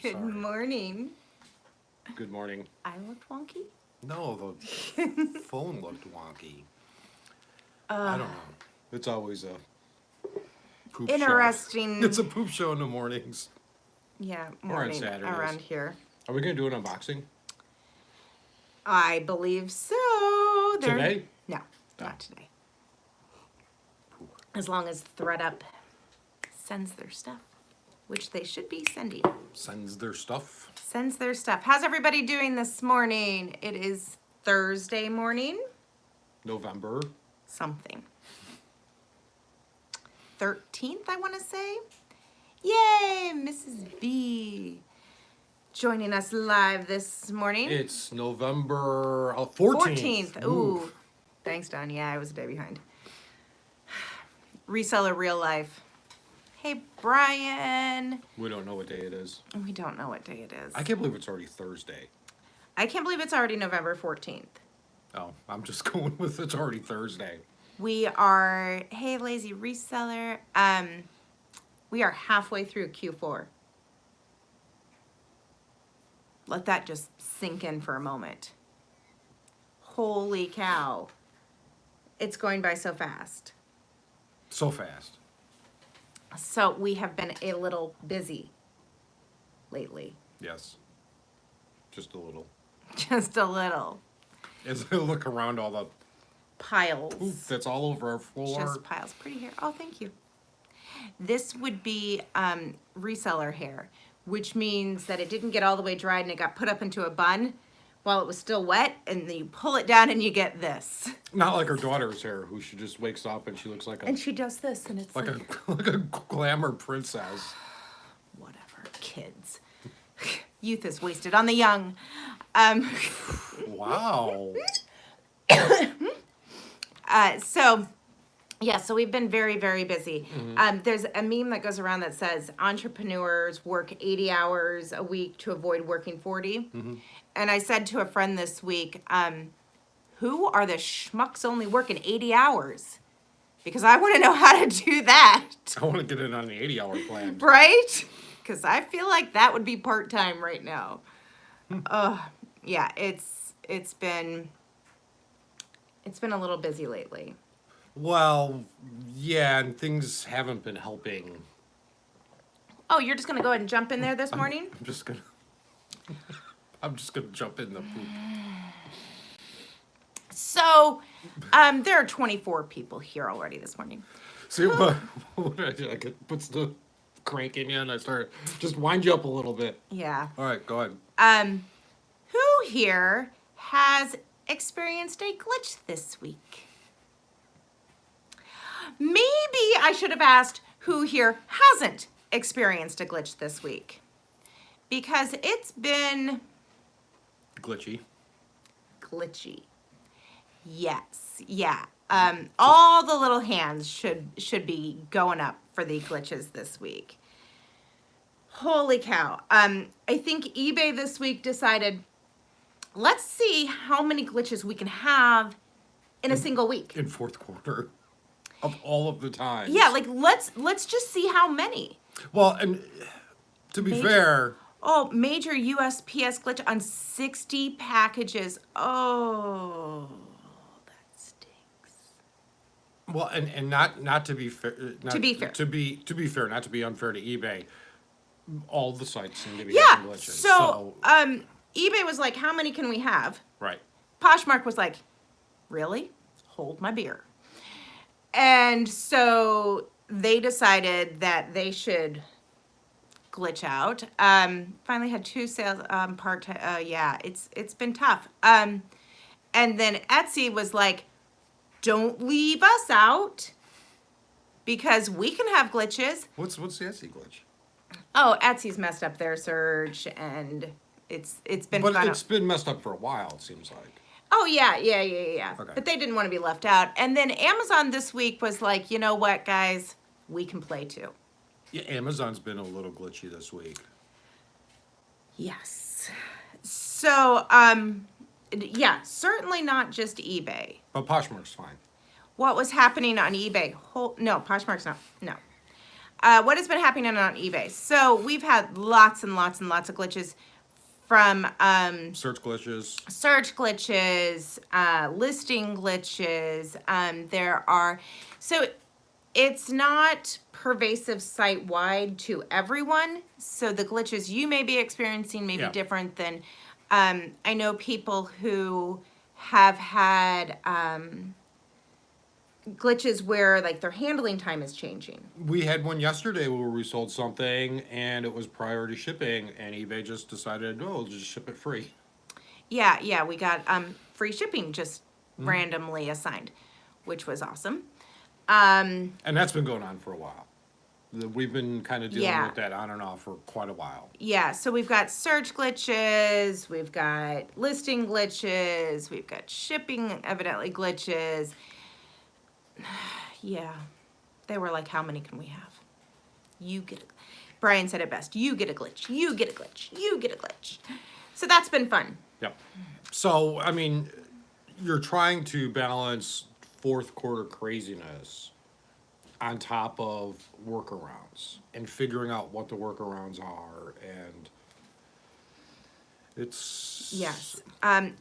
Good Sorry. morning. Good morning. I looked wonky? No, the phone looked wonky. I don't know. It's always a poop Interesting. show. It's a poop show in the mornings. Yeah, Or on morning Saturdays. around here. Are we going to do an unboxing? I believe so. Today? No, not today. As long as ThreadUp sends their stuff, which they should be sending. Sends their stuff. Sends their stuff. How's everybody doing this morning? It is Thursday morning. November. Something. 13th, I want to say. Yay, Mrs. B joining us live this morning. It's November 14th. 14th. Ooh. Thanks, Don. Yeah, I was a day behind. Reseller real life. Hey, Brian. We don't know what day it is. We don't know what day it is. I can't believe it's already Thursday. I can't believe it's already November 14th. Oh, I'm just going with it's already Thursday. We are, hey, lazy reseller. We are halfway through Q4. Let that just sink in for a moment. Holy cow. It's going by so fast. So fast. So we have been a little busy lately. Yes. Just a little. Just a little. As I look around all the Piles. poop that's all over our floor. Just piles. Pretty hair. Oh, thank you. This would be reseller hair, which means that it didn't get all the way dried and it got put up into a bun while it was still wet, and then you pull it down and you get this. Not like her daughter's hair, who she just wakes up and she looks like a And she does this, and it's like like a like a glamour princess. whatever, kids. Youth is wasted on the young. Wow. So we've been very, very busy. There's a meme that goes around that says entrepreneurs work 80 hours a week to avoid working 40. And I said to a friend this week, who are the schmucks only working 80 hours? Because I want to know how to do that. I want to get in on the 80-hour plan. Right? Because I feel like that would be part-time right now. Yeah, it's been a little busy lately. Well, yeah, and things haven't been helping. Oh, you're just gonna go ahead and jump in there this morning? I'm just gonna jump in the poop. So, there are 24 people here already this morning. See what I did? I puts the crank in you and I start just wind you up a little bit. Yeah. All right, go ahead. Who here has experienced a glitch this week? Maybe I should have asked who here hasn't experienced a glitch this week. Because it's been Glitchy. glitchy. Yes, yeah. All the little hands should be going up for the glitches this week. Holy cow. I think eBay this week decided, let's see how many glitches we can have in a single week. In fourth quarter. Of all of the times. Yeah, like let's just see how many. Well, and to be fair, Oh, major USPS glitch on 60 packages. Oh, that stinks. well, and not to be fair, To be fair. to be fair, not to be unfair to eBay. All the sites seem to be Yeah. having glitches. So, eBay was like, "How many can we have?" Right. Poshmark was like, "Really? Hold my beer." And so they decided that they should glitch out. Finally had 2 sales yeah, it's been tough. And then Etsy was like, "Don't leave us out because we can have glitches." What's the Etsy glitch? Oh, Etsy's messed up their search, and it's been But fun. it's been messed up for a while. It seems like. Oh, yeah. Okay. But they didn't want to be left out. And then Amazon this week was like, you know what, guys? We can play too. Yeah, Amazon's been a little glitchy this week. Yes. So, yeah, certainly not just eBay. But Poshmark's fine. What was happening on eBay? No, Poshmark's not. No. What has been happening on eBay? So we've had lots and lots and lots of glitches from Search glitches. search glitches, listing glitches. So it's not pervasive site wide to everyone. So the glitches you may be experiencing may be Yeah. different than, I know people who have had glitches where like their handling time is changing. We had one yesterday where we sold something and it was priority shipping, and eBay just decided, oh, we'll just ship it free. Yeah, we got free shipping just randomly assigned, which was awesome. And that's been going on for a while. We've been kind of dealing Yeah. with that on and off for quite a while. Yeah, so we've got search glitches, we've got listing glitches, we've got shipping evidently glitches. Yeah, they were like, how many can we have? You get a, Brian said it best, you get a glitch, you get a glitch, you get a glitch. So that's been fun. Yep. So, I mean, you're trying to balance fourth quarter craziness on top of workarounds and figuring out what the workarounds are, and it's Yes.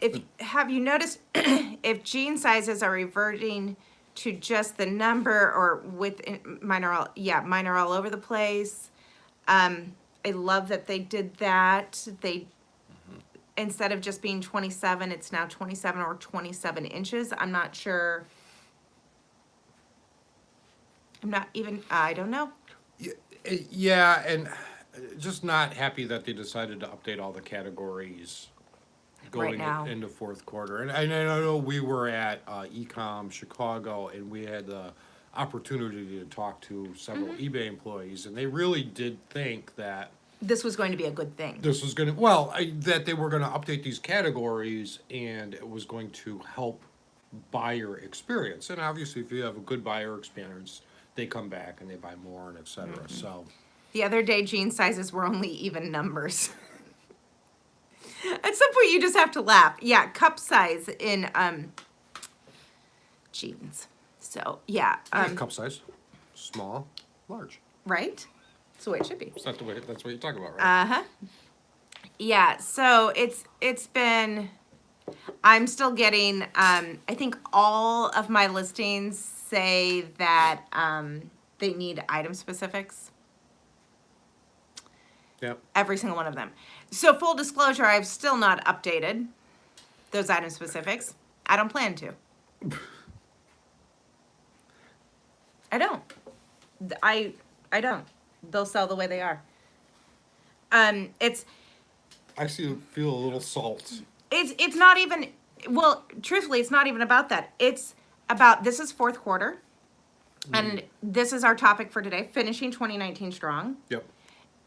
If have you noticed if jean sizes are reverting to just the number or with mine are all over the place. I love that they did that. They instead of just being 27, it's now 27 or 27 inches. I'm not sure. I don't know. Yeah, and just not happy that they decided to update all the categories going now. into fourth quarter. And I know we were at Ecom Chicago, and we had the opportunity to talk to several eBay employees, and they really did think that This was going to be a good thing. this was going to, that they were going to update these categories and it was going to help buyer experience. And obviously, if you have a good buyer experience, they come back and they buy more and et cetera. So, The other day, jean sizes were only even numbers. At some point, you just have to laugh. Yeah, cup size in jeans. So yeah, cup size, small, large. right? That's the way it should be. That's what you're talking about, right? Uh-huh. Yeah, so it's been, I'm still getting, I think all of my listings say that they need item specifics. Yep. Every single one of them. So full disclosure, I've still not updated those item specifics. I don't plan to. I don't. I don't. They'll sell the way they are. It's I feel a little salt. It's not even, well, truthfully, it's not even about that. It's about, this is fourth quarter, and this is our topic for today, finishing 2019 strong. Yep.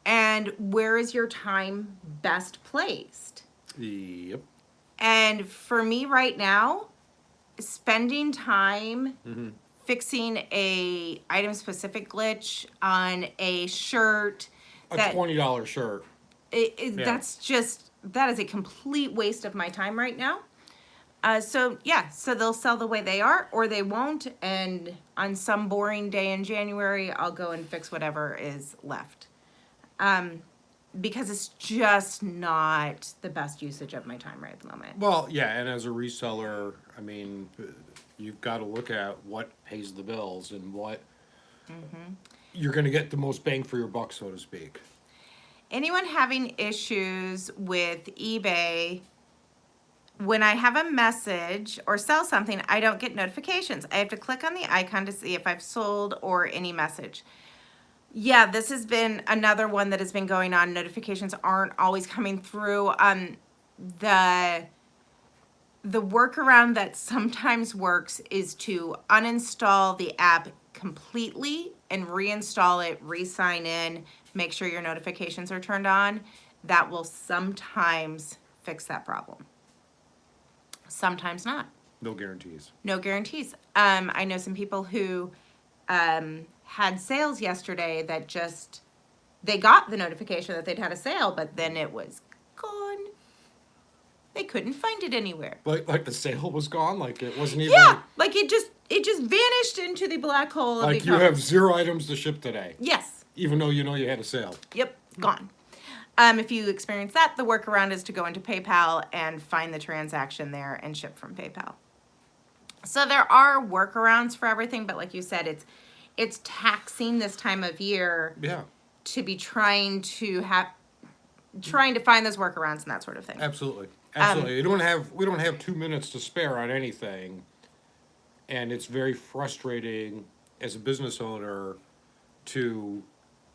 And where is your time best placed? Yep. And for me right now, spending time fixing a item specific glitch on a shirt A that $20 shirt. Yeah. that is a complete waste of my time right now. So they'll sell the way they are or they won't, and on some boring day in January I'll go and fix whatever is left. Because it's just not the best usage of my time right at the moment. Well, yeah, and as a reseller, I mean, you've got to look at what pays the bills and what you're going to get the most bang for your buck, so to speak. Anyone having issues with eBay, when I have a message or sell something, I don't get notifications. I have to click on the icon to see if I've sold or any message. Yeah, this has been another one that has been going on. Notifications aren't always coming through. The workaround that sometimes works is to uninstall the app completely and reinstall it, re-sign in, make sure your notifications are turned on. That will sometimes fix that problem. Sometimes not. No guarantees. No guarantees. I know some people who had sales yesterday that just, they got the notification that they'd had a sale, but then it was gone. They couldn't find it anywhere. Like the sale was gone? Like it wasn't even... Yeah, like it just vanished into the black hole of like you have 0 items to ship today. Yes. Even though you know you had a sale. Yep, gone. If you experience that, the workaround is to go into PayPal and find the transaction there and ship from PayPal. So there are workarounds for everything, but like you said, it's taxing this time of year Yeah, to be trying to find those workarounds and that sort of thing. absolutely. Absolutely. We don't have 2 minutes to spare on anything. And it's very frustrating as a business owner to,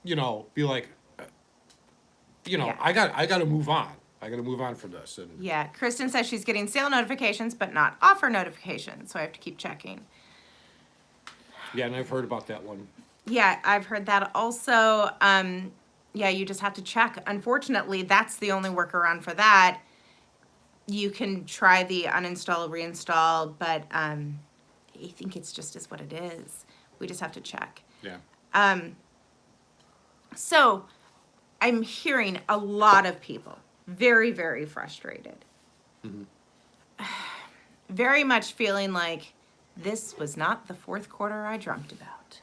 be like, Yeah. I got to move on. I got to move on from this. And Yeah, Kristen says she's getting sale notifications, but not offer notifications, so I have to keep checking. yeah, and I've heard about that one. Yeah, I've heard that also. Yeah, you just have to check. Unfortunately, that's the only workaround for that. You can try the uninstall, reinstall, but I think it's just is what it is. We just have to check. Yeah. So I'm hearing a lot of people very, very frustrated. Very much feeling like this was not the fourth quarter I dreamt about,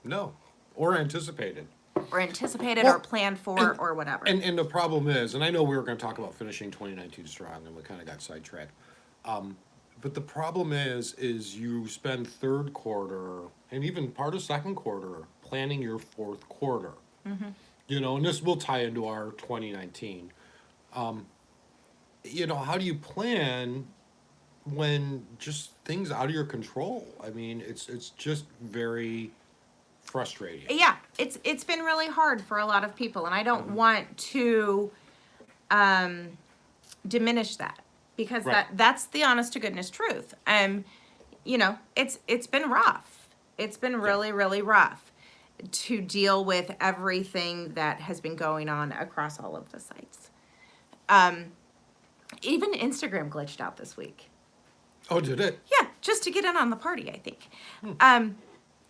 No. Or anticipated. or anticipated, Well, or planned for, or whatever. And the problem is, and I know we were going to talk about finishing 2019 strong, and we kind of got sidetracked. But the problem is you spend third quarter and even part of second quarter planning your fourth quarter. And this will tie into our 2019. How do you plan when just things out of your control? I mean, it's just very frustrating. Yeah, it's been really hard for a lot of people, and I don't want to diminish that, because Right. that's the honest to goodness truth. It's been rough. It's been really, really rough to deal with everything that has been going on across all of the sites. Even Instagram glitched out this week. Oh, did it? Yeah, just to get in on the party, I think.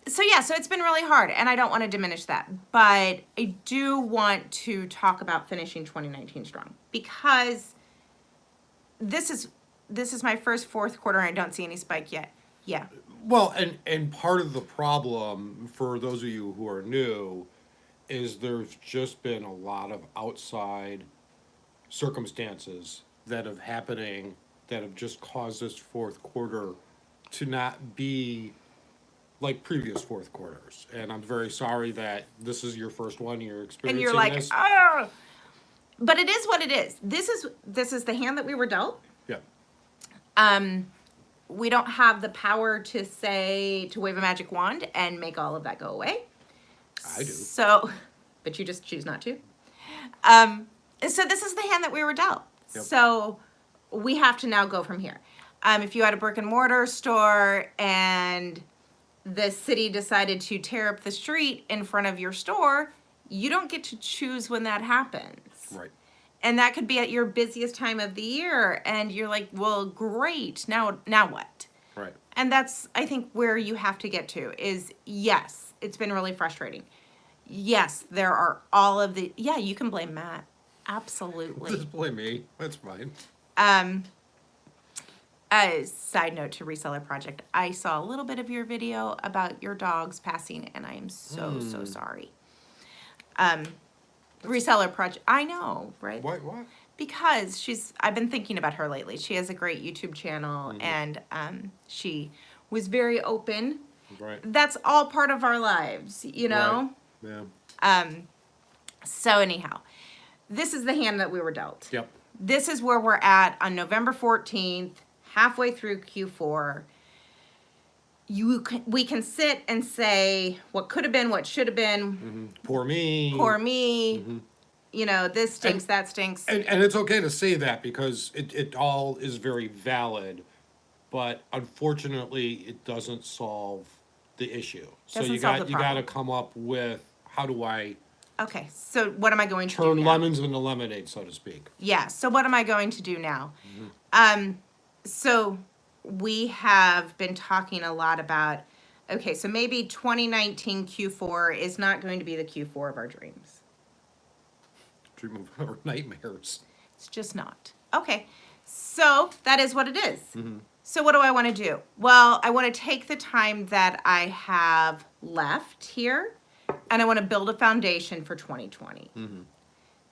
So it's been really hard, and I don't want to diminish that, but I do want to talk about finishing 2019 strong, because this is my first fourth quarter, and I don't see any spike yet. Yeah. Well, and part of the problem for those of you who are new is there's just been a lot of outside circumstances that have just caused this fourth quarter to not be like previous fourth quarters. And I'm very sorry that this is your first one, you're experiencing And you're like, this. oh, but it is what it is. This is the hand that we were dealt. Yeah. We don't have the power to wave a magic wand and make all of that go away. I do. So, but you just choose not to. So this is the hand that we were dealt. Yep. So we have to now go from here. If you had a brick and mortar store and the city decided to tear up the street in front of your store, you don't get to choose when that happens. Right. And that could be at your busiest time of the year, and you're like, well, great, now what? Right. And that's, I think, where you have to get to is, yes, it's been really frustrating. Yes, there are all of the, yeah, you can blame Matt. Absolutely. Just blame me. That's fine. A side note to Reseller Project, I saw a little bit of your video about your dogs passing, and I am so sorry. Reseller Project, I know, right? What? Because I've been thinking about her lately. She has a great YouTube channel, and she was very open. Right. That's all part of our lives, Right. Yeah. So anyhow, this is the hand that we were dealt. Yep. This is where we're at on November 14th, halfway through Q4. We can sit and say what could have been, what should have been. Poor me. Poor me. This stinks, that stinks. And it's okay to say that because it all is very valid, but unfortunately it doesn't solve the issue. So Doesn't you solve the got to problem. come up with how do I Okay, so what am I going to do turn now? lemons into lemonade, so to speak. Yeah, so what am I going to do now? So we have been talking a lot about, okay, so maybe 2019 Q4 is not going to be the Q4 of our dreams. Dream of our nightmares. It's just not. Okay, so that is what it is. So what do I want to do? Well, I want to take the time that I have left here and I want to build a foundation for 2020.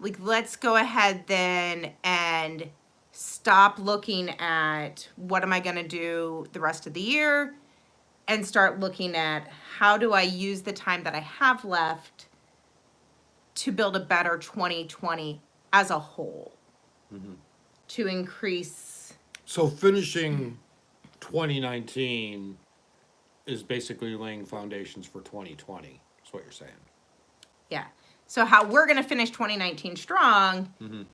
Like, let's go ahead then and stop looking at what am I going to do the rest of the year and start looking at how do I use the time that I have left to build a better 2020 as a whole, to increase. So finishing 2019 is basically laying foundations for 2020. That's what you're saying. Yeah. So how we're going to finish 2019 strong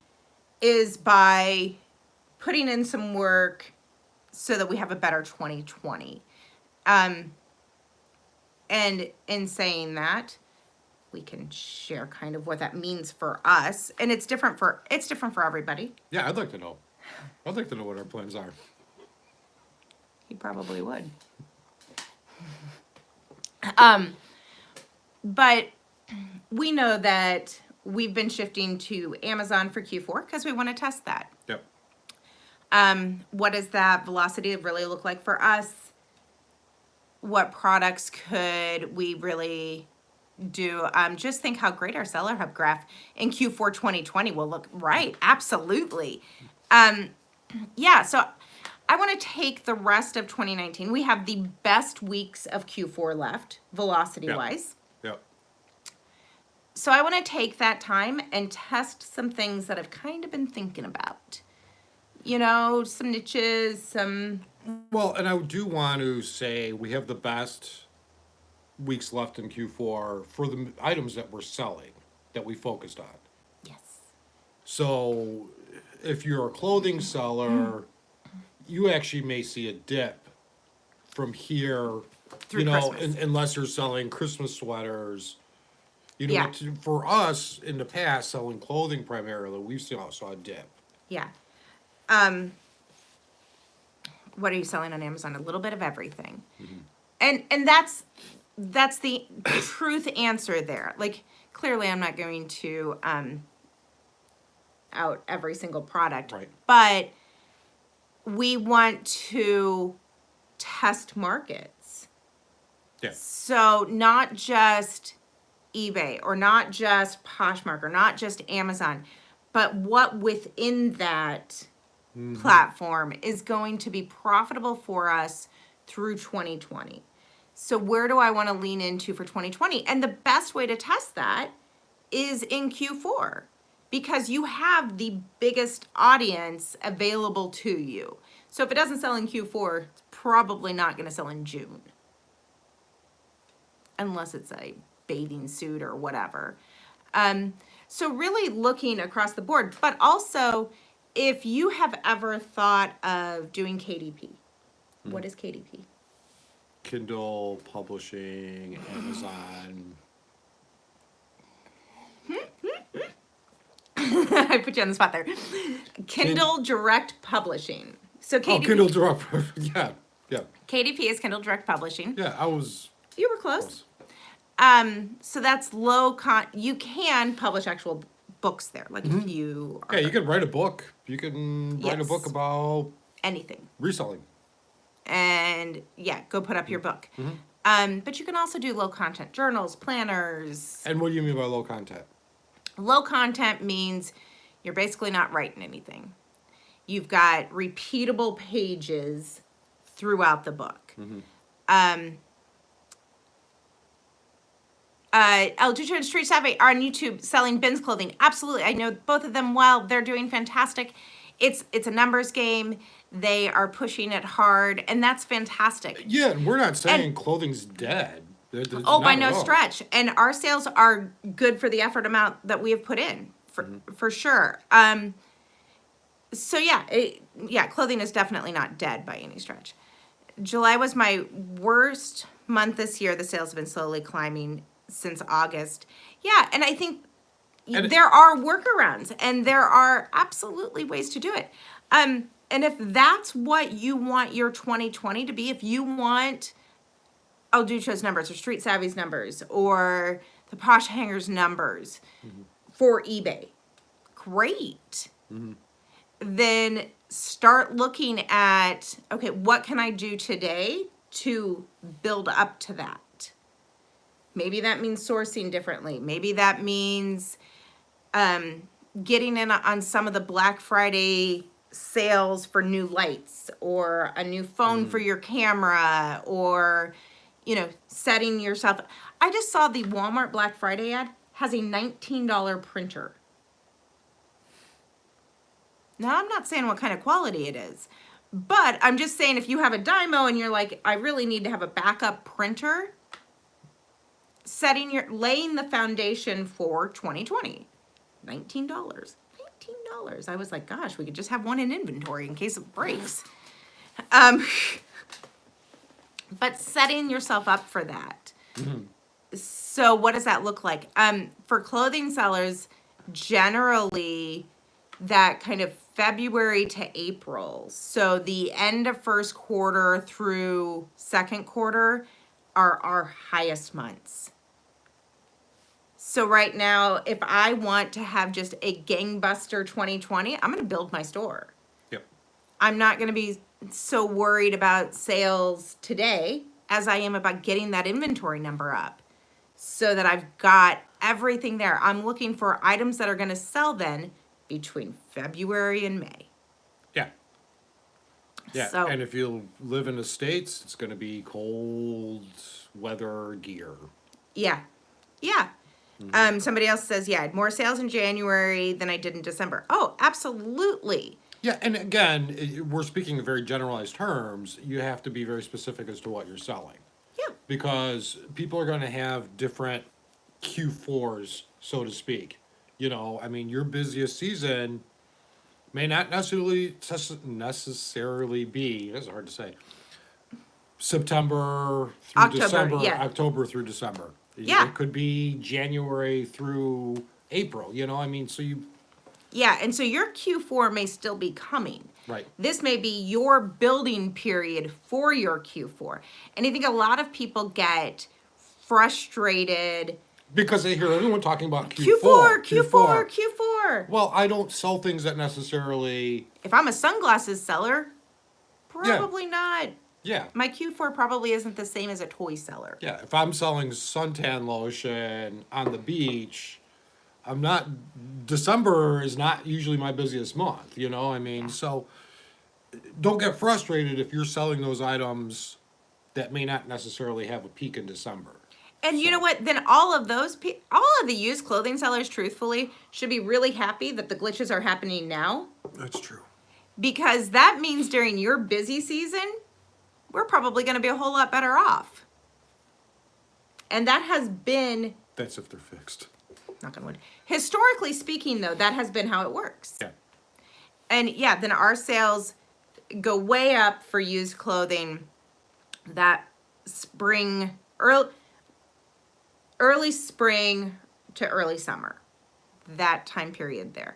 is by putting in some work so that we have a better 2020. And in saying that, we can share kind of what that means for us, and it's different for everybody. Yeah, I'd like to know. I'd like to know what our plans are. He probably would. But we know that we've been shifting to Amazon for Q4 because we want to test that. Yep. What does that velocity really look like for us? What products could we really do? Just think how great our Seller Hub graph in Q4 2020 will look. Right, absolutely. Yeah, so I want to take the rest of 2019. We have the best weeks of Q4 left, velocity-wise. Yep. So I want to take that time and test some things that I've kind of been thinking about. You know, some niches, some... Well, and I do want to say we have the best weeks left in Q4 for the items that we're selling, that we focused on. Yes. So if you're a clothing seller, you actually may see a dip from here, Through Christmas. unless you're selling Christmas sweaters. You know, Yeah. for us in the past, selling clothing primarily, we've saw a dip. Yeah. What are you selling on Amazon? A little bit of everything. And that's the truth answer there. Like, clearly I'm not going to out every single product. Right. But we want to test markets. Yeah. So not just eBay or not just Poshmark or not just Amazon, but what within that platform is going to be profitable for us through 2020. So where do I want to lean into for 2020? And the best way to test that is in Q4 because you have the biggest audience available to you. So if it doesn't sell in Q4, it's probably not going to sell in June. Unless it's a bathing suit or whatever. So really looking across the board, but also if you have ever thought of doing KDP, what is KDP? Kindle, publishing, Amazon. I put you on the spot there. Kindle Direct Publishing. So KDP, Kindle Direct. Yeah. KDP is Kindle Direct Publishing. Yeah, I was. You were close. So that's you can publish actual books there. Like if you are Yeah, you can write a book. You can write a Yes. book about anything. reselling. And yeah, go put up your book. But you can also do low content journals, planners. And what do you mean by low content? Low content means you're basically not writing anything. You've got repeatable pages throughout the book. El Ducho and Street Savvy are on YouTube selling Bins clothing. Absolutely. I know both of them well. They're doing fantastic. It's a numbers game. They are pushing it hard, and that's fantastic. Yeah, and we're not saying clothing's dead. It's Oh, by not no at all. stretch. And our sales are good for the effort amount that we have put in, for sure. So yeah, clothing is definitely not dead by any stretch. July was my worst month this year. The sales have been slowly climbing since August. Yeah, and I think there are workarounds, and there are absolutely ways to do it. And if that's what you want your 2020 to be, if you want El Ducho's numbers or Street Savvy's numbers or the Posh Hanger's numbers for eBay, great. Then start looking at, okay, what can I do today to build up to that? Maybe that means sourcing differently. Maybe that means getting in on some of the Black Friday sales for new lights or a new phone for your camera or, setting yourself. I just saw the Walmart Black Friday ad has a $19 printer. Now, I'm not saying what kind of quality it is, but I'm just saying if you have a Dymo and you're like, I really need to have a backup printer, laying the foundation for 2020. $19. $19. I was like, gosh, we could just have one in inventory in case it breaks. But setting yourself up for that. So what does that look like? For clothing sellers, generally that kind of February to April. So the end of first quarter through second quarter are our highest months. So right now, if I want to have just a gangbuster 2020, I'm going to build my store. Yep. I'm not going to be so worried about sales today as I am about getting that inventory number up so that I've got everything there. I'm looking for items that are going to sell then between February and May. Yeah. Yeah. So, and if you live in the States, it's going to be cold weather gear. Yeah. Yeah. Somebody else says, yeah, I had more sales in January than I did in December. Oh, absolutely. Yeah, and again, we're speaking in very generalized terms. You have to be very specific as to what you're selling. Yeah. Because people are going to have different Q4s, so to speak. Your busiest season may not necessarily be, that's hard to say, September through October, December, yeah. October through December. Yeah. It could be January through April, so you... Yeah, and so your Q4 may still be coming. Right. This may be your building period for your Q4. And I think a lot of people get frustrated. Because they hear everyone talking about Q4. Q4. Well, I don't sell things that necessarily... If I'm a sunglasses seller, probably not. Yeah. My Q4 probably isn't the same as a toy seller. Yeah, if I'm selling suntan lotion on the beach, December is not usually my busiest month, So don't get frustrated if you're selling those items that may not necessarily have a peak in December. And you know what? Then all of the used clothing sellers, truthfully, should be really happy that the glitches are happening now. That's true. Because that means during your busy season, we're probably going to be a whole lot better off. And that has been... That's if they're fixed. Knock on wood. Historically speaking, though, that has been how it works. Yeah. And yeah, then our sales go way up for used clothing that spring, early spring to early summer, that time period there.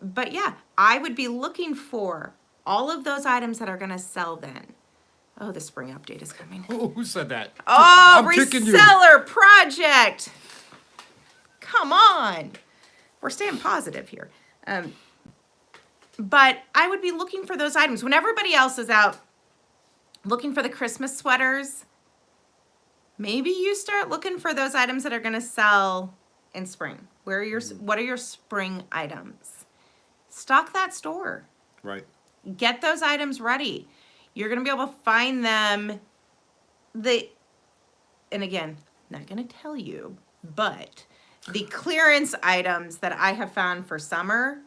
But yeah, I would be looking for all of those items that are going to sell then. Oh, the spring update is coming. Oh, who said that? Oh, I'm kicking you. Reseller project. Come on. We're staying positive here. But I would be looking for those items. When everybody else is out looking for the Christmas sweaters, maybe you start looking for those items that are going to sell in spring. What are your spring items? Stock that store. Right. Get those items ready. You're going to be able to find them. And again, not going to tell you, but the clearance items that I have found for summer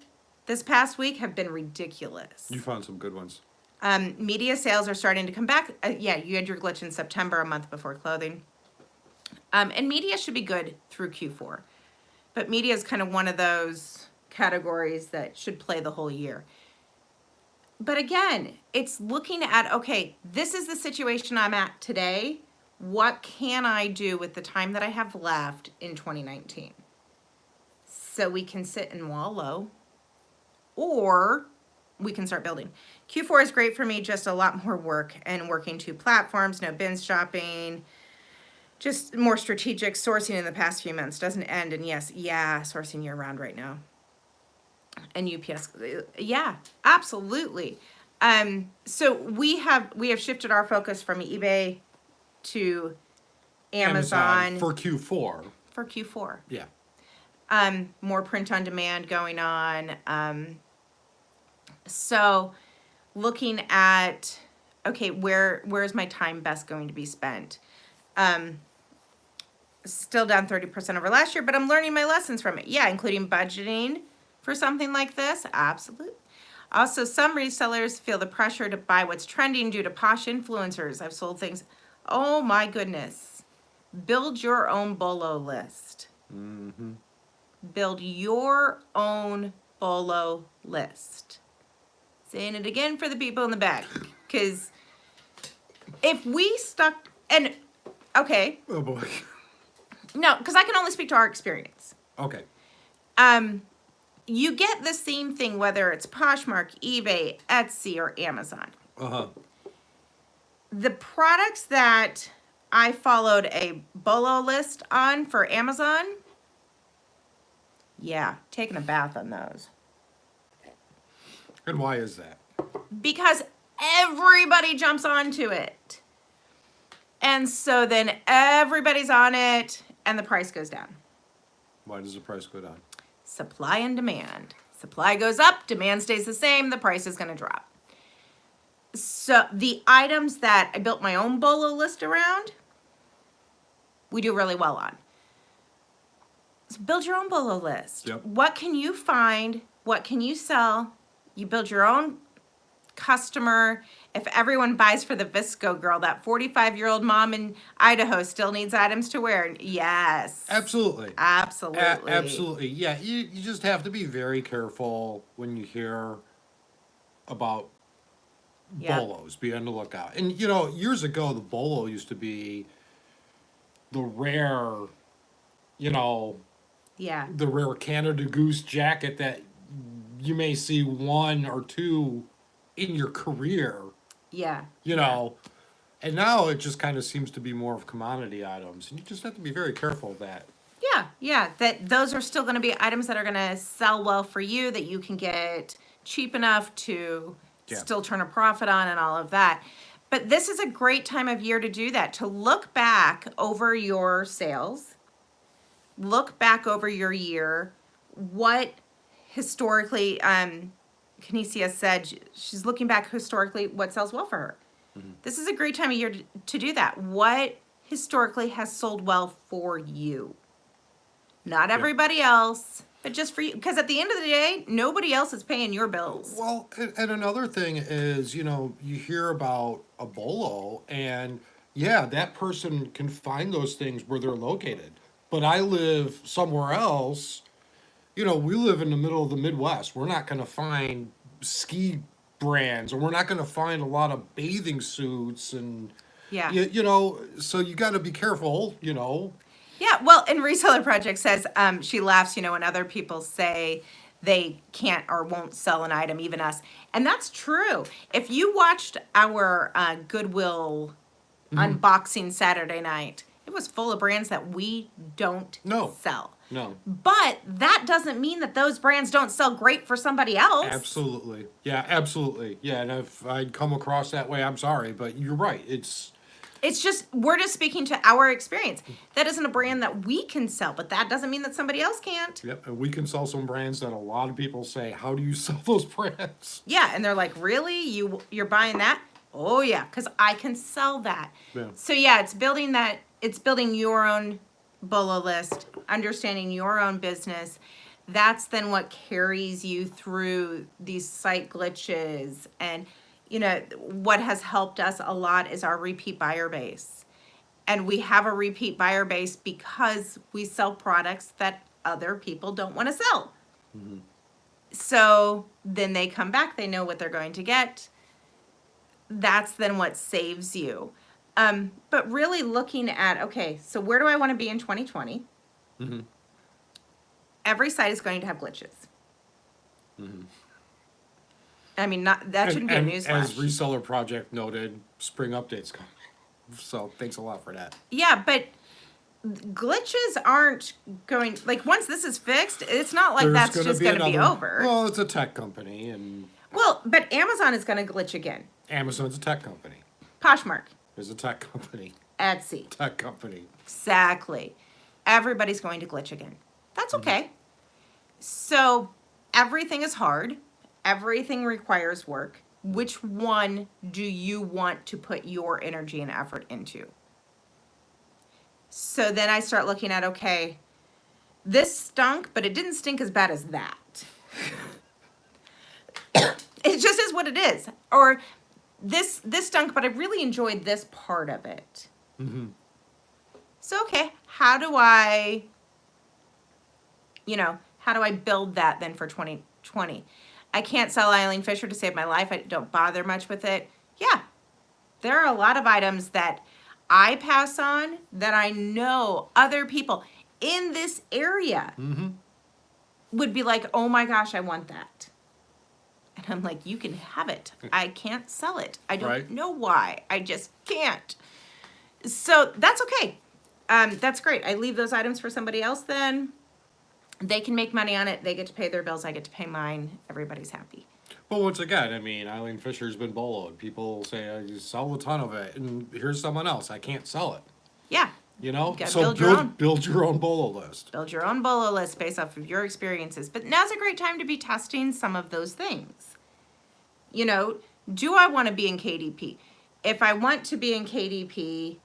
this past week have been ridiculous. You found some good ones. Media sales are starting to come back. Yeah, you had your glitch in September, a month before clothing. And media should be good through Q4. But media is kind of one of those categories that should play the whole year. But again, it's looking at, okay, this is the situation I'm at today. What can I do with the time that I have left in 2019? So we can sit and wallow, or we can start building. Q4 is great for me, just a lot more work and working two platforms, no binge shopping, just more strategic sourcing in the past few months. Doesn't end, and sourcing year round right now. And UPS, yeah, absolutely. So we have shifted our focus from eBay to Amazon for Q4. for Q4. Yeah. More print on demand going on. So looking at, okay, where's my time best going to be spent? Still down 30% over last year, but I'm learning my lessons from it. Yeah, including budgeting for something like this. Absolutely. Also, some resellers feel the pressure to buy what's trending due to posh influencers. I've sold things. Oh my goodness. Build your own bolo list. Mm-hmm. Build your own bolo list. Saying it again for the people in the back. Because if we stuck, and okay, Oh boy. no, because I can only speak to our experience. Okay. You get the same thing whether it's Poshmark, eBay, Etsy, or Amazon. Uh-huh. The products that I followed a bolo list on for Amazon, yeah, taking a bath on those. And why is that? Because everybody jumps onto it. And so then everybody's on it and the price goes down. Why does the price go down? Supply and demand. Supply goes up, demand stays the same, the price is going to drop. So the items that I built my own bolo list around, we do really well on. So build your own bolo list. Yep. What can you find? What can you sell? You build your own customer. If everyone buys for the Visco girl, that 45-year-old mom in Idaho still needs items to wear. Yes. Absolutely. Absolutely. Absolutely. Yeah, you just have to be very careful when you hear about Yeah. bolos. Be on the lookout. And, you know, years ago, the bolo used to be the rare, you know, Yeah. the rare Canada Goose jacket that you may see one or two in your career, Yeah. you know. And now it just kind of seems to be more of commodity items. And you just have to be very careful of that. Yeah. That those are still going to be items that are going to sell well for you, that you can get cheap enough to Yeah. still turn a profit on and all of that. But this is a great time of year to do that, to look back over your sales, look back over your year, what historically, Kinesia said she's looking back historically what sells well for her. This is a great time of year to do that. What historically has sold well for you? Not everybody else, but just for you. Because at the end of the day, nobody else is paying your bills. Well, and another thing is, you know, you hear about a bolo, and yeah, that person can find those things where they're located. But I live somewhere else. You know, we live in the middle of the Midwest. We're not going to find ski brands, or we're not going to find a lot of bathing suits, and Yeah. you know, so you got to be careful, you know. Yeah, well, and Reseller Project says she laughs, you know, when other people say they can't or won't sell an item, even us. And that's true. If you watched our Goodwill unboxing Saturday night, it was full of brands that we don't No. sell. No. But that doesn't mean that those brands don't sell great for somebody else. Absolutely. Yeah, absolutely. Yeah, and if I'd come across that way, I'm sorry, but you're right. It's just, we're just speaking to our experience. That isn't a brand that we can sell, but that doesn't mean that somebody else can't. Yep, and we can sell some brands that a lot of people say, how do you sell those brands? Yeah, and they're like, really? You're buying that? Oh yeah, because I can sell that. Yeah. So yeah, it's building your own bolo list, understanding your own business. That's then what carries you through these site glitches. And you know, what has helped us a lot is our repeat buyer base. And we have a repeat buyer base because we sell products that other people don't want to sell. So then they come back, they know what they're going to get. That's then what saves you. But really looking at, okay, so where do I want to be in 2020? Mm-hmm. Every site is going to have glitches. I mean, that shouldn't be a As newsflash. Reseller Project noted, spring updates coming. So thanks a lot for that. Yeah, but glitches aren't going, like, once this is fixed, it's not like that's just going to be over. Well, it's a tech company, and Well, but Amazon is going to glitch again. Amazon's a tech company. Poshmark. Is a tech company. Etsy. Tech company. Exactly. Everybody's going to glitch again. That's okay. So everything is hard. Everything requires work. Which one do you want to put your energy and effort into? So then I start looking at, okay, this stunk, but it didn't stink as bad as that. It just is what it is. Or this stunk, but I really enjoyed this part of it. Mm-hmm. So, okay, how do I build that then for 2020? I can't sell Eileen Fisher to save my life. I don't bother much with it. Yeah, there are a lot of items that I pass on that I know other people in this area would be like, oh my gosh, I want that. And I'm like, you can have it. I can't sell it. I don't know why. I just can't. So that's okay. That's great. I leave those items for somebody else then. They can make money on it. They get to pay their bills. I get to pay mine. Everybody's happy. Well, once again, I mean, Eileen Fisher's been boloed. People say, I sell a ton of it, and here's someone else. I can't sell it. Yeah. You know? You so build your own bolo list. Build your own bolo list based off of your experiences. But now's a great time to be testing some of those things. You know, do I want to be in KDP? If I want to be in KDP,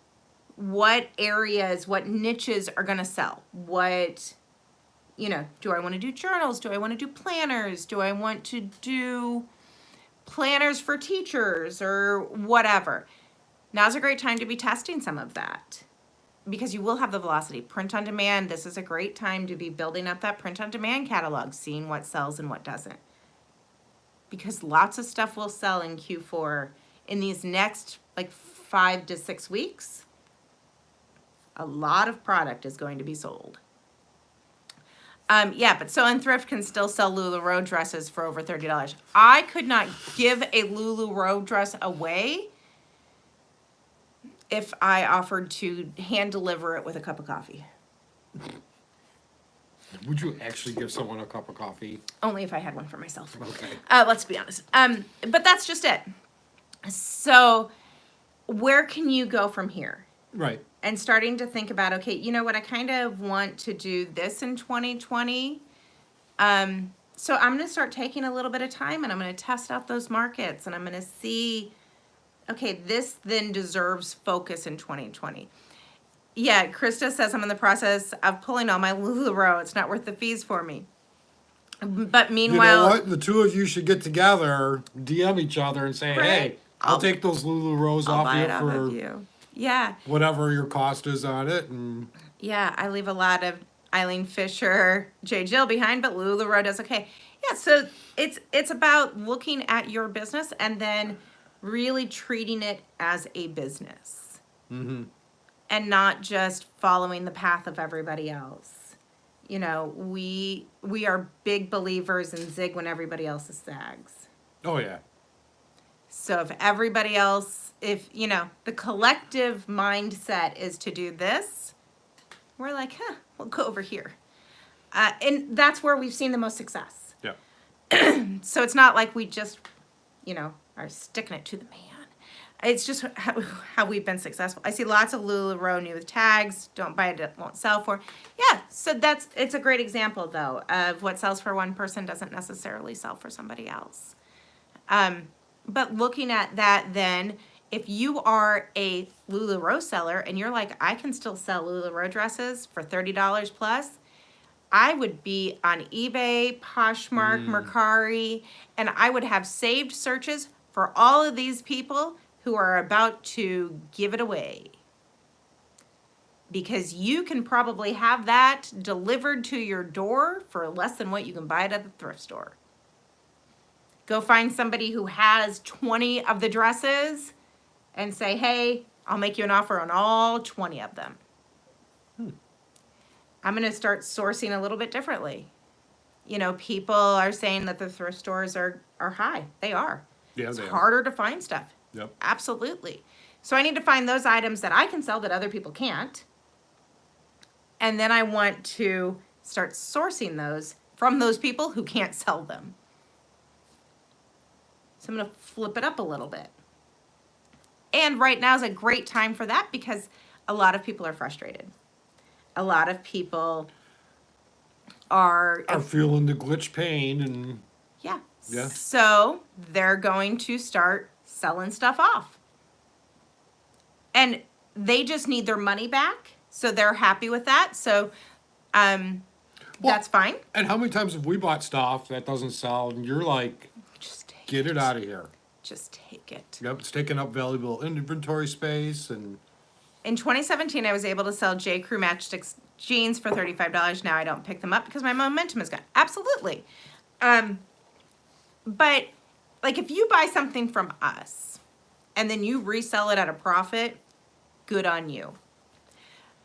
what areas, what niches are going to sell? What, do I want to do journals? Do I want to do planners? Do I want to do planners for teachers or whatever? Now's a great time to be testing some of that because you will have the velocity. Print on demand, this is a great time to be building up that print on demand catalog, seeing what sells and what doesn't. Because lots of stuff will sell in Q4 in these next 5 to 6 weeks. A lot of product is going to be sold. But Sew and Thrift can still sell LuLaRoe dresses for over $30. I could not give a LuLaRoe dress away if I offered to hand deliver it with a cup of coffee. Would you actually give someone a cup of coffee? Only if I had one for myself. Okay. Let's be honest. But that's just it. So where can you go from here? Right. And starting to think about, okay, you know what, I kind of want to do this in 2020. So I'm going to start taking a little bit of time and I'm going to test out those markets and I'm going to see, okay, this then deserves focus in 2020. Yeah, Krista says I'm in the process of pulling all my LuLaRoe. It's not worth the fees for me. But meanwhile... You know what? The two of you should get together, DM each other and say, hey, I'll take those LuLaRoes off you for whatever your cost is on it. And yeah, I leave a lot of Eileen Fisher, J. Jill behind, but LuLaRoe does okay. Yeah, so it's about looking at your business and then really treating it as a business. Mm-hmm. And not just following the path of everybody else. You know, we are big believers in zig when everybody else zags. Oh, yeah. So if everybody else, the collective mindset is to do this, we're like, we'll go over here. And that's where we've seen the most success. Yeah. So it's not like we just, are sticking it to the man. It's just how we've been successful. I see lots of LuLaRoe new with tags. Don't buy it, it won't sell for. Yeah, so it's a great example, though, of what sells for one person doesn't necessarily sell for somebody else. But looking at that then, if you are a LuLaRoe seller and you're like, I can still sell LuLaRoe dresses for $30 plus, I would be on eBay, Poshmark, Mercari, and I would have saved searches for all of these people who are about to give it away. Because you can probably have that delivered to your door for less than what you can buy it at the thrift store. Go find somebody who has 20 of the dresses and say, hey, I'll make you an offer on all 20 of them. I'm going to start sourcing a little bit differently. People are saying that the thrift stores are high. They are. Yeah, it's harder to find stuff. Yep. Absolutely. So I need to find those items that I can sell that other people can't. And then I want to start sourcing those from those people who can't sell them. So I'm going to flip it up a little bit. And right now is a great time for that because a lot of people are frustrated. A lot of people are, Are feeling the glitch pain and yeah. yeah. So they're going to start selling stuff off. And they just need their money back. So they're happy with that. So that's fine. And how many times have we bought stuff that doesn't sell and you're like, Just take get it out of here? Just take it. Yep, it's taking up valuable inventory space and In 2017, I was able to sell J. Crew Matchsticks jeans for $35. Now I don't pick them up because my momentum is gone. Absolutely. But like if you buy something from us and then you resell it at a profit, good on you.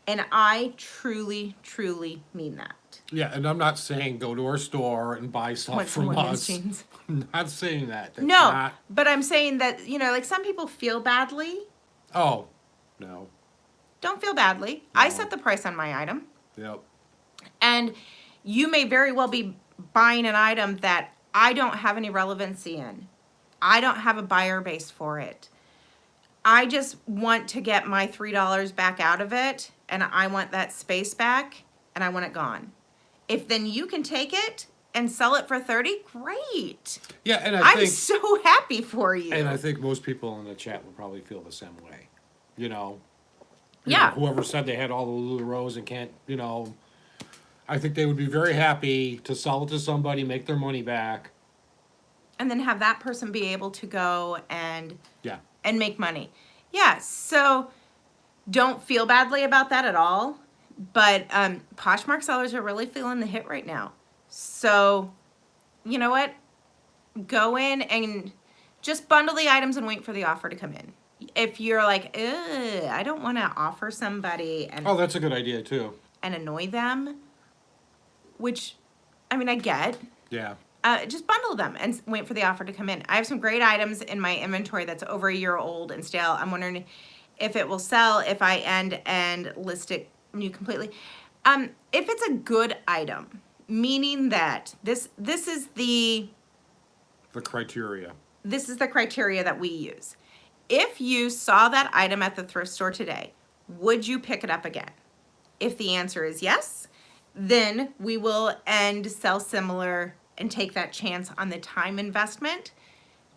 And I truly, truly mean that. yeah, and I'm not saying go to our store and buy stuff Want some from women's us. jeans? I'm not saying that. That's No, not, but I'm saying that, like some people feel badly. oh, no. Don't feel badly. I No. set the price on my item. Yep. And you may very well be buying an item that I don't have any relevancy in. I don't have a buyer base for it. I just want to get my $3 back out of it, and I want that space back, and I want it gone. If then you can take it and sell it for 30, great. Yeah, and I'm so happy for you. And I think most people in the chat will probably feel the same way. You know, Yeah. whoever said they had all the LuLaRoes and can't, I think they would be very happy to sell it to somebody, make their money back. And then have that person be able to go and Yeah. make money. Yeah, so don't feel badly about that at all. But Poshmark sellers are really feeling the hit right now. So, you know what? Go in and just bundle the items and wait for the offer to come in. If you're like, I don't want to offer somebody and Oh, that's a good idea too. and annoy them, which, I mean, I get. Yeah. Just bundle them and wait for the offer to come in. I have some great items in my inventory that's over a year old and stale. I'm wondering if it will sell if I end and list it new completely. If it's a good item, meaning that this is the criteria. This is the criteria that we use. If you saw that item at the thrift store today, would you pick it up again? If the answer is yes, then we will end sell similar and take that chance on the time investment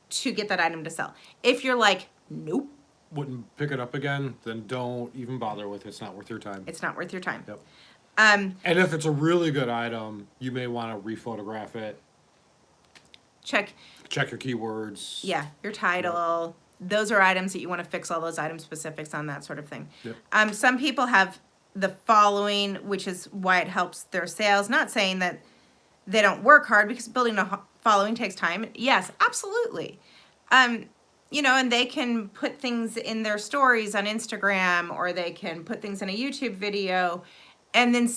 to get that item to sell. If you're like, nope, Wouldn't pick it up again, then don't even bother with it. It's not worth your time. it's not worth your time. Yep. And if it's a really good item, you may want to rephotograph it. Check, Check your keywords. yeah, your title. Those are items that you want to fix all those item specifics on, that sort of thing. Yep. Some people have the following, which is why it helps their sales. Not saying that they don't work hard, because building a following takes time. Yes, absolutely. And they can put things in their stories on Instagram, or they can put things in a YouTube video, and then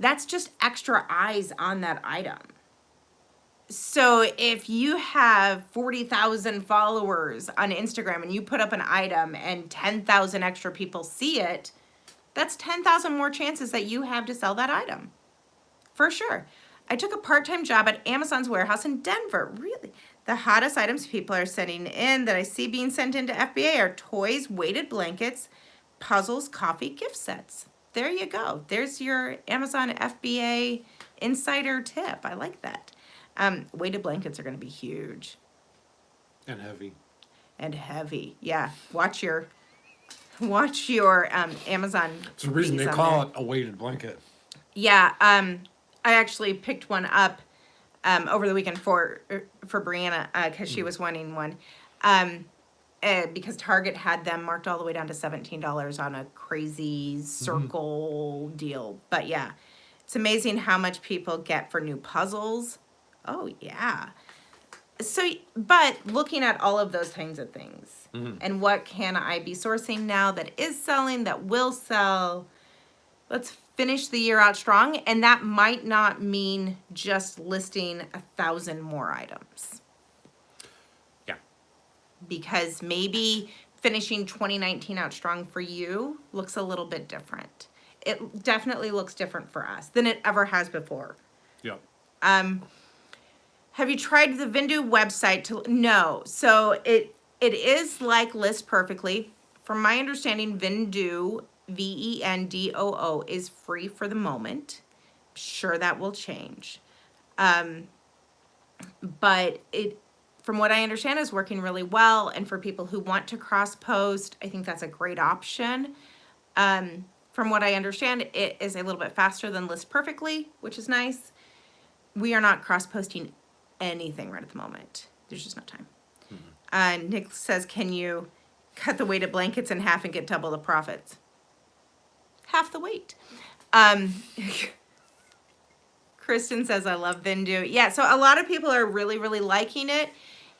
that's just extra eyes on that item. So if you have 40,000 followers on Instagram and you put up an item and 10,000 extra people see it, that's 10,000 more chances that you have to sell that item. For sure. I took a part-time job at Amazon's warehouse in Denver. Really? The hottest items people are sending in that I see being sent into FBA are toys, weighted blankets, puzzles, coffee, gift sets. There you go. There's your Amazon FBA insider tip. I like that. Weighted blankets are going to be huge. And heavy. And heavy. Yeah. Watch your Amazon. It's the reason fees they on call there. it a weighted blanket. Yeah. I actually picked one up over the weekend for Brianna because she was wanting one. Because Target had them marked all the way down to $17 on a crazy circle deal. But yeah, it's amazing how much people get for new puzzles. Oh yeah. So, but looking at all of those kinds of things, and what can I be sourcing now that is selling, that will sell, let's finish the year out strong. And that might not mean just listing 1,000 more items. Yeah. Because maybe finishing 2019 out strong for you looks a little bit different. It definitely looks different for us than it ever has before. Yep. Have you tried the Vindu website? No. So It is like List Perfectly. From my understanding, Vendoo, Vendoo, is free for the moment. Sure, that will change. But it, from what I understand, is working really well. And for people who want to cross post, I think that's a great option. From what I understand, it is a little bit faster than List Perfectly, which is nice. We are not cross posting anything right at the moment. There's just no time. Nick says, can you cut the weight of blankets in half and get double the profits? Half the weight. Kristen says, I love Vendoo. Yeah, so a lot of people are really, really liking it.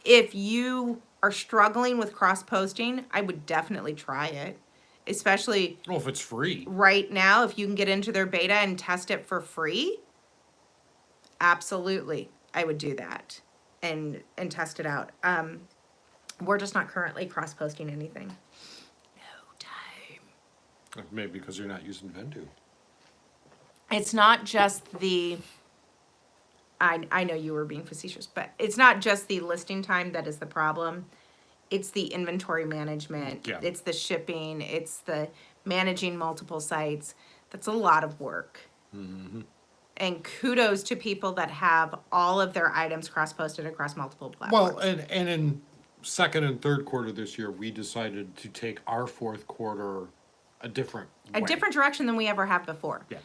If you are struggling with cross posting, I would definitely try it. Especially Well, if it's free. right now, if you can get into their beta and test it for free, absolutely, I would do that and test it out. We're just not currently cross posting anything. No time. Maybe because you're not using Vendoo. It's not just the, I know you were being facetious, but it's not just the listing time that is the problem. It's the inventory management. Yeah. It's the shipping. It's the managing multiple sites. That's a lot of work. And kudos to people that have all of their items cross-posted across multiple platforms. Well, and in second and third quarter this year, we decided to take our fourth quarter a different way. Direction than we ever have before. Yeah.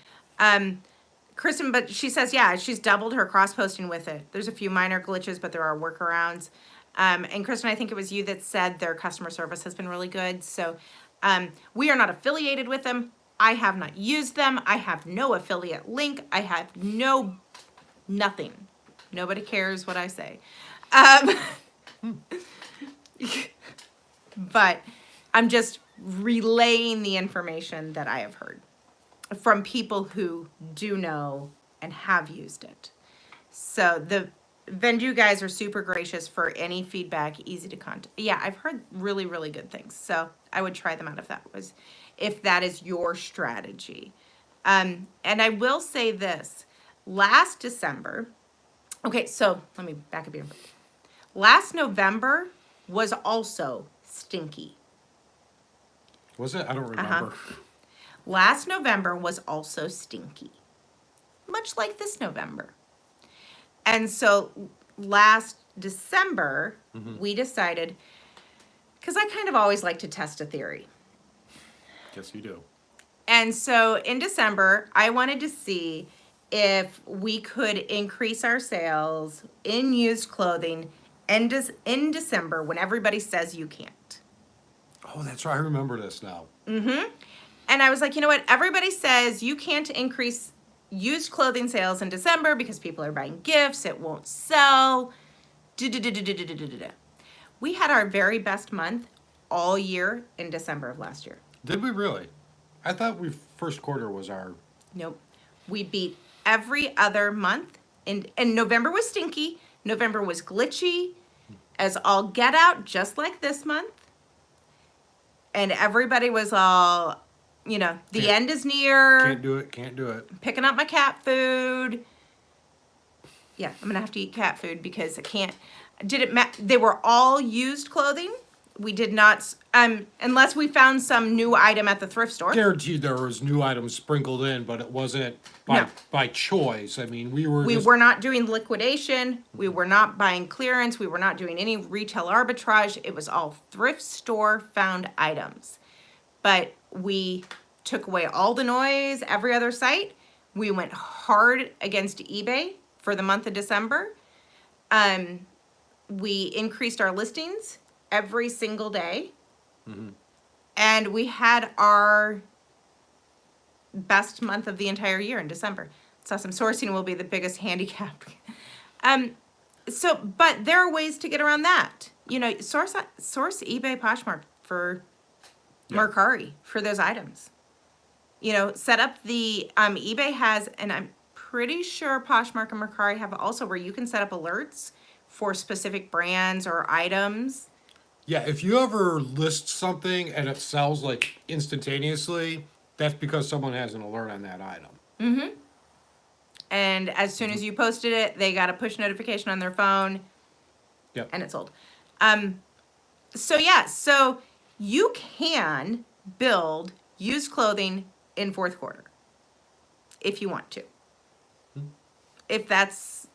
Kristen, but she says, yeah, she's doubled her cross-posting with it. There's a few minor glitches, but there are workarounds. And Kristen, I think it was you that said their customer service has been really good. So we are not affiliated with them. I have not used them. I have no affiliate link. I have nothing. Nobody cares what I say. But I'm just relaying the information that I have heard from people who do know and have used it. So the Vendoo guys are super gracious for any feedback, easy to contact. Yeah, I've heard really, really good things. So I would try them out if that is your strategy. And I will say this, last December, okay, so let me back up here. Last November was also stinky. Was it? I don't remember. Last November was also stinky, much like this November. And so last December, we decided, because I kind of always like to test a theory. Yes, you do. And so in December, I wanted to see if we could increase our sales in used clothing in December when everybody says you can't. Oh, that's right. I remember this now. And I was like, you know what? Everybody says you can't increase used clothing sales in December because people are buying gifts. It won't sell. We had our very best month all year in December of last year. Did we really? I thought first quarter was our... Nope. We beat every other month. And November was stinky. November was glitchy as all get out, just like this month. And everybody was all, the end is near. Can't do it. Picking up my cat food. Yeah, I'm gonna have to eat cat food because I can't. They were all used clothing. We did not, unless we found some new item at the thrift store. Guaranteed there was new items sprinkled in, but it wasn't by choice. I mean, we were not doing liquidation. We were not buying clearance. We were not doing any retail arbitrage. It was all thrift store found items. But we took away all the noise, every other site. We went hard against eBay for the month of December. We increased our listings every single day. And we had our best month of the entire year in December. It's awesome. Sourcing will be the biggest handicap. But there are ways to get around that. Source eBay Poshmark for Mercari for those items. Set up the, eBay has, and I'm pretty sure Poshmark and Mercari have also where you can set up alerts for specific brands or items. Yeah, if you ever list something and it sells like instantaneously, that's because someone has an alert on that item. And as soon as you posted it, they got a push notification on their phone. Yep. And it sold. so you can build used clothing in fourth quarter if you want to. If that's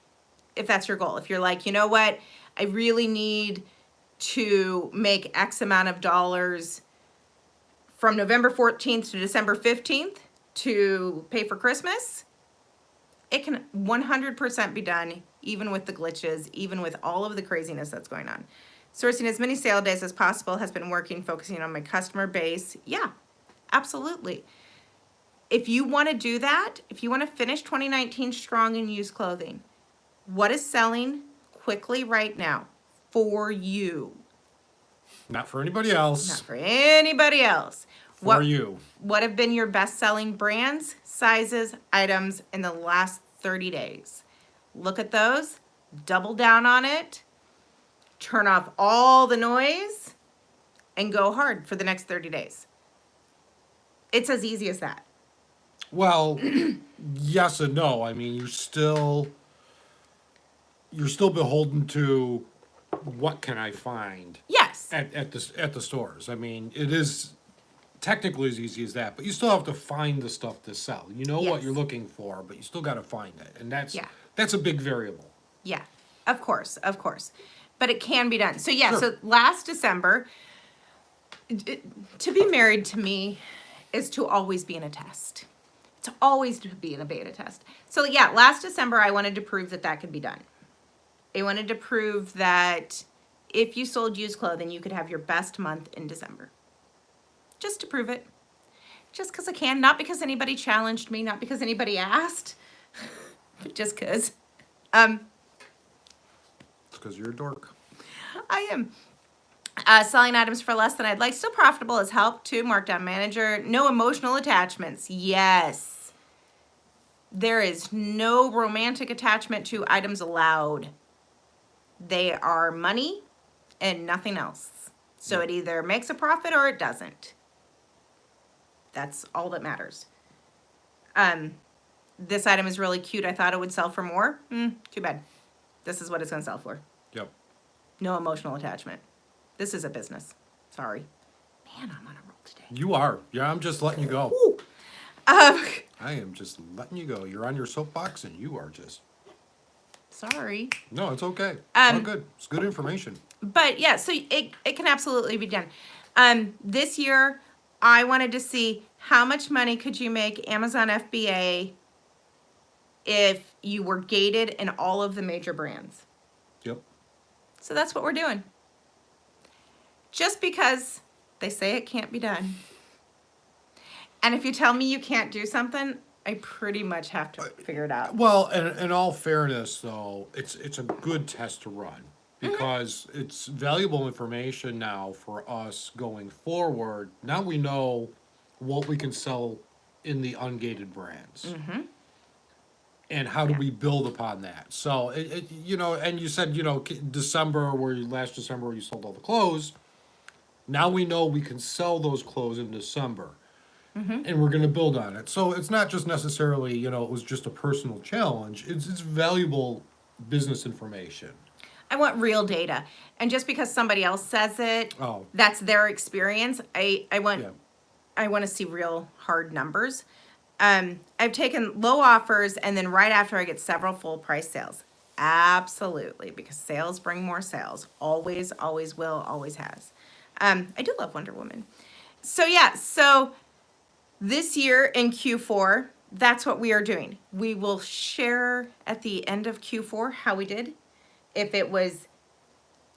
your goal. If you're like, you know what, I really need to make X amount of dollars from November 14th to December 15th to pay for Christmas, it can 100% be done, even with the glitches, even with all of the craziness that's going on. Sourcing as many sale days as possible has been working, focusing on my customer base. Yeah, absolutely. If you want to do that, if you want to finish 2019 strong in used clothing, what is selling quickly right now for you? Not for anybody else. Not for anybody else. For you. What have been your best-selling brands, sizes, items in the last 30 days? Look at those, double down on it, turn off all the noise, and go hard for the next 30 days. It's as easy as that. Well, yes and no. I mean, you're still beholden to what can I find Yes. at the stores. I mean, it is technically as easy as that, but you still have to find the stuff to sell. You know what Yes. you're looking for, but you still got to find it, and Yeah. that's a big variable. Yeah, of course. But it can be done. So yeah, Sure. so last December, to be married to me is to always be in a test. To always to be in a beta test. So yeah, last December I wanted to prove that could be done. I wanted to prove that if you sold used clothing, you could have your best month in December. Just to prove it. Just because I can. Not because anybody challenged me, not because anybody asked, but just because. It's because you're a dork. I am. Selling items for less than I'd like. Still profitable has helped too. Markdown manager. No emotional attachments. Yes. There is no romantic attachment to items allowed. They are money and nothing else. So it either makes a profit or it doesn't. That's all that matters. This item is really cute. I thought it would sell for more. Too bad. This is what it's going to sell for. Yep. No emotional attachment. This is a business. Sorry. Man, I'm on a roll today. You are. Yeah, I'm just letting you go. Ooh. I am just letting you go. You're on your soapbox, and you are just. Sorry. No, it's okay. It's all Um, good. It's good information. But yeah, so it can absolutely be done. This year, I wanted to see how much money could you make Amazon FBA if you were gated in all of the major brands. Yep. So that's what we're doing. Just because they say it can't be done. And if you tell me you can't do something, I pretty much have to figure it out. Well, in all fairness, though, it's a good test to run because it's valuable information now for us going forward. Now we know what we can sell in the ungated brands. And how do we build upon that? So, and you said, December, last December, where you sold all the clothes. Now we know we can sell those clothes in December. And we're going to build on it. So it's not just necessarily, it was just a personal challenge. It's valuable business information. I want real data. And just because somebody else says it, that's their experience. I want to see real hard numbers. I've taken low offers and then right after I get several full price sales. Absolutely, because sales bring more sales. Always, always will, always has. I do love Wonder Woman. So yeah, this year in Q4, that's what we are doing. We will share at the end of Q4 how we did. If it was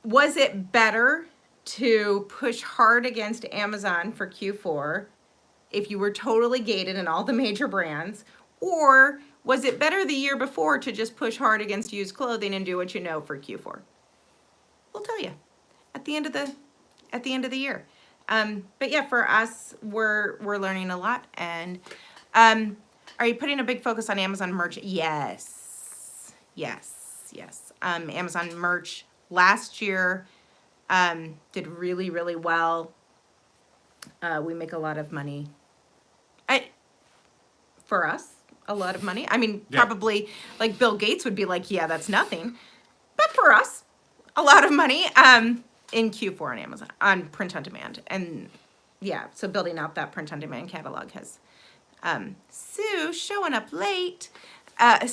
it better to push hard against Amazon for Q4 if you were totally gated in all the major brands, or was it better the year before to just push hard against used clothing and do what you know for Q4? We'll tell you at the end of the year. But yeah, for us, we're learning a lot. And are you putting a big focus on Amazon merch? Yes. Amazon merch last year did really, really well. We make a lot of money. For us, a lot of money. I mean, probably like Bill Gates would be like, yeah, that's nothing. But for us, a lot of money. in Q4 on Amazon, on print on demand. And yeah, so building out that print on demand catalog has, Sue showing up late. But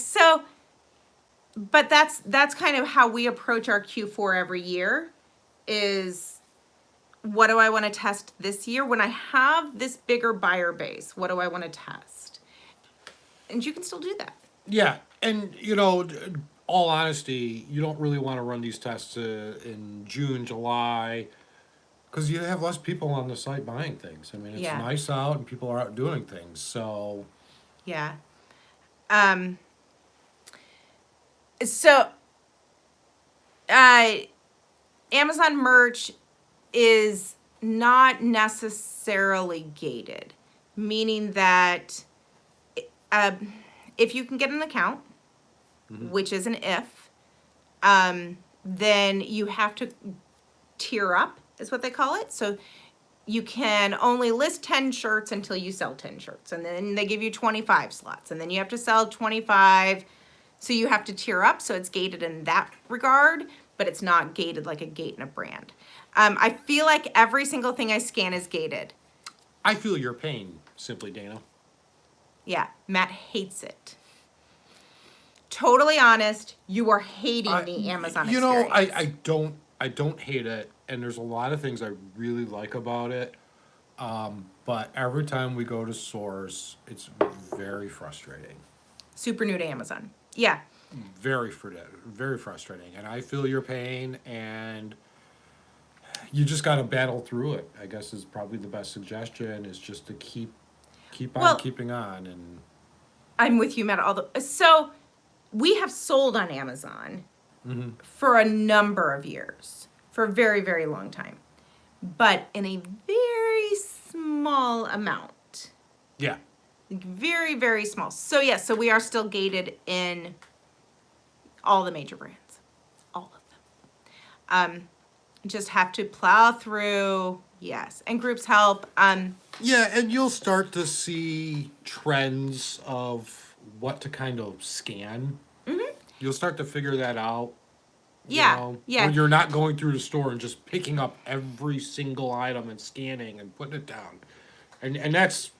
that's kind of how we approach our Q4 every year is what do I want to test this year? When I have this bigger buyer base, what do I want to test? And you can still do that. Yeah, and all honesty, you don't really want to run these tests in June, July, because you have less people on the site buying things. I mean, it's Yeah. nice out and people are out doing things. So Yeah. So, uh, Amazon merch is not necessarily gated, meaning that uh, if you can get an account, which is an if, then you have to tier up, is what they call it. So you can only list 10 shirts until you sell 10 shirts. And then they give you 25 slots. And then you have to sell 25. So you have to tier up. So it's gated in that regard, but it's not gated like a gate in a brand. I feel like every single thing I scan is gated. I feel your pain, simply, Dana. Yeah, Matt hates it. Totally honest, you are hating the Amazon experience. I don't hate it, and there's a lot of things I really like about it. But every time we go to source, it's very frustrating. Super new to Amazon. Yeah. Very frustrating, and I feel your pain, and you just got to battle through it. I guess is probably the best suggestion is just to keep on keeping on, and I'm with you, Matt. So we have sold on Amazon for a number of years, for a very, very long time, but in a very small amount. yeah. Very, very small. So yeah, so we are still gated in all the major brands, all of them. Just have to plow through. Yes, and groups help. Yeah, and you'll start to see trends of what to kind of scan. You'll start to figure that out. Yeah. When you're not going through the store and just picking up every single item and scanning and putting it down. And that's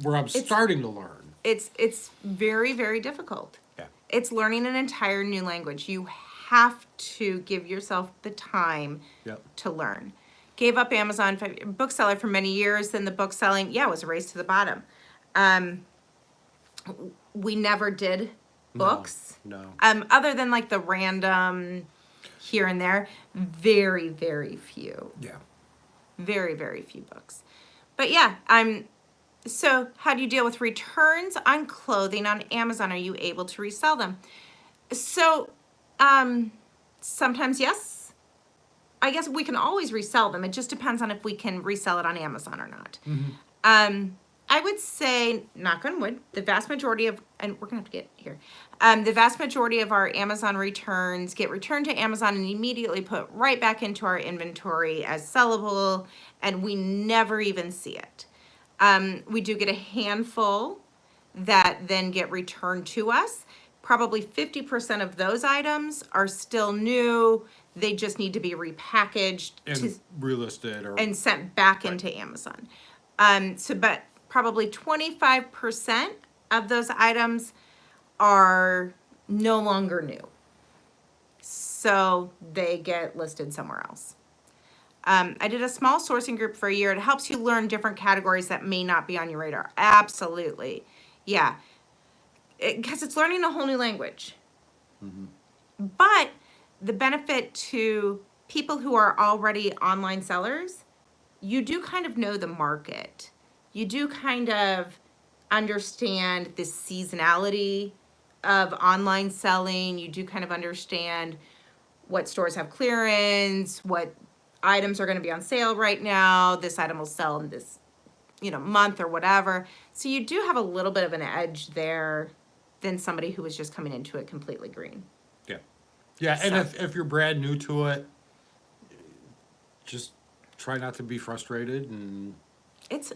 where I'm starting to learn. It's very, very difficult. Yeah. It's learning an entire new language. You have to give yourself the time to learn. Gave up Amazon bookseller for many years, then the book selling, was a race to the bottom. We never did books. No. Other than like the random here and there, very, very few. Yeah. Very, very few books. But yeah, so how do you deal with returns on clothing on Amazon? Are you able to resell them? So sometimes yes. I guess we can always resell them. It just depends on if we can resell it on Amazon or not. I would say, knock on wood, the vast majority of, and we're gonna have to get here, the vast majority of our Amazon returns get returned to Amazon and immediately put right back into our inventory as sellable, and we never even see it. We do get a handful that then get returned to us. Probably 50% of those items are still new. They just need to be repackaged And relisted and sent back into Amazon. But probably 25% of those items are no longer new. So they get listed somewhere else. I did a small sourcing group for a year. It helps you learn different categories that may not be on your radar. Absolutely. Yeah. Because it's learning a whole new language. But the benefit to people who are already online sellers, you do kind of know the market. You do kind of understand the seasonality of online selling. You do kind of understand what stores have clearance, what items are going to be on sale right now. This item will sell in this, month or whatever. So you do have a little bit of an edge there than somebody who was just coming into it completely green. Yeah, and if you're brand new to it, just try not to be frustrated, and it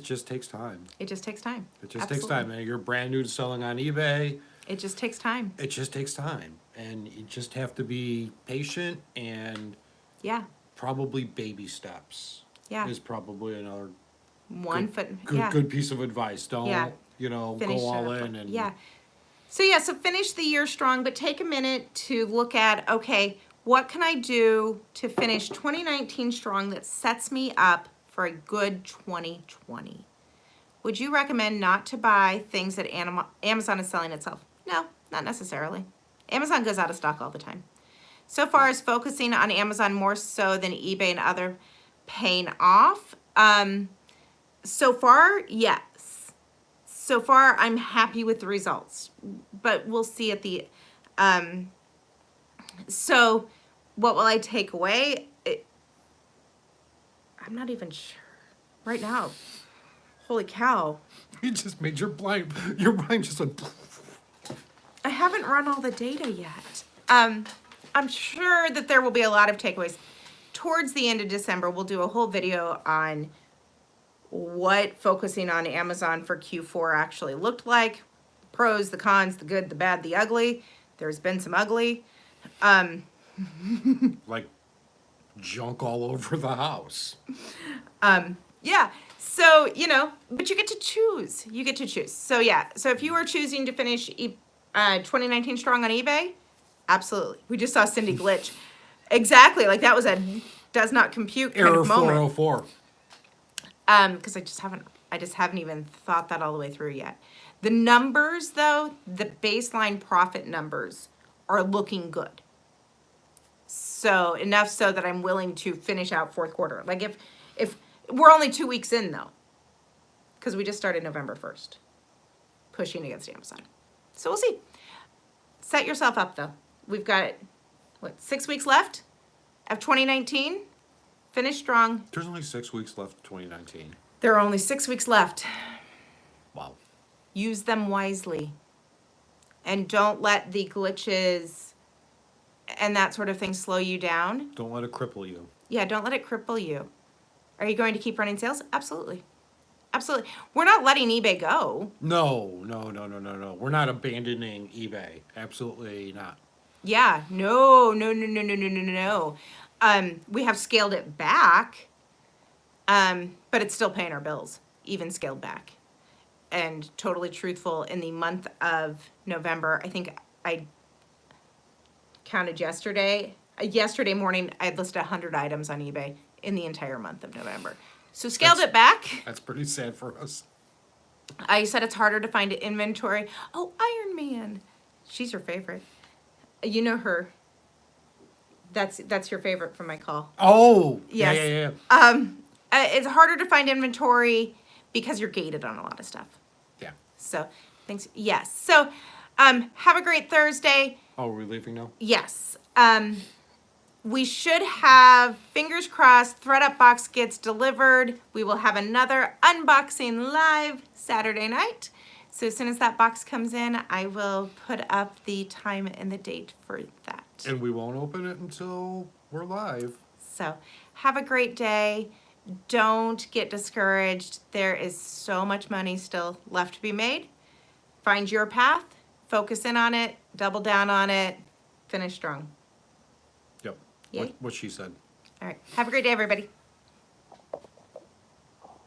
just takes time. It just takes time. It just takes time. And you're brand new to selling on eBay. It just takes time. It just takes time, and you just have to be patient and Yeah. Probably baby steps. Yeah. Is probably another One good, foot. good, Yeah. good piece of advice. Don't, Yeah. Finish go all it up. in and Yeah. So yeah, so finish the year strong, but take a minute to look at, okay, what can I do to finish 2019 strong that sets me up for a good 2020? Would you recommend not to buy things that Amazon is selling itself? No, not necessarily. Amazon goes out of stock all the time. So far as focusing on Amazon more so than eBay and other paying off, so far, yes. So far, I'm happy with the results, but we'll see at the, so what will I take away? I'm not even sure right now. Holy cow. you just made your brain just went. I haven't run all the data yet. I'm sure that there will be a lot of takeaways. Towards the end of December, we'll do a whole video on what focusing on Amazon for Q4 actually looked like. Pros, the cons, the good, the bad, the ugly. There's been some ugly. Like junk all over the house. Yeah. So, but you get to choose. You get to choose. So, yeah. So, if you are choosing to finish 2019 strong on eBay, absolutely. We just saw Cindy glitch. Exactly. Like that was a does not compute kind Error of moment. 404. Because I just haven't even thought that all the way through yet. The numbers, though, the baseline profit numbers are looking good. So enough so that I'm willing to finish out fourth quarter. Like if we're only 2 weeks in though, because we just started November 1st, pushing against Amazon. So we'll see. Set yourself up though. We've got 6 weeks left of 2019. Finish strong. There's only 6 weeks left of 2019. There are only 6 weeks left. Wow. Use them wisely. And don't let the glitches and that sort of thing slow you down. Don't let it cripple you. Yeah, don't let it cripple you. Are you going to keep running sales? Absolutely. Absolutely. We're not letting eBay go. No. We're not abandoning eBay. Absolutely not. Yeah, no. We have scaled it back, but it's still paying our bills, even scaled back. And totally truthful, in the month of November, I think I counted yesterday. Yesterday morning, I had listed 100 items on eBay in the entire month of November. So scaled it back. That's pretty sad for us. I said it's harder to find inventory. Oh, Iron Man. She's your favorite. You know her. That's your favorite from my call. Oh, Yes. yeah. It's harder to find inventory because you're gated on a lot of stuff. Yeah. So, thanks. Yes. So, have a great Thursday. Oh, are we leaving now? Yes. We should have, fingers crossed, ThreadUp box gets delivered. We will have another unboxing live Saturday night. So as soon as that box comes in, I will put up the time and the date for that. And we won't open it until we're live. So have a great day. Don't get discouraged. There is so much money still left to be made. Find your path, focus in on it, double down on it, finish strong. Yep. Yay. What she said. All right. Have a great day, everybody.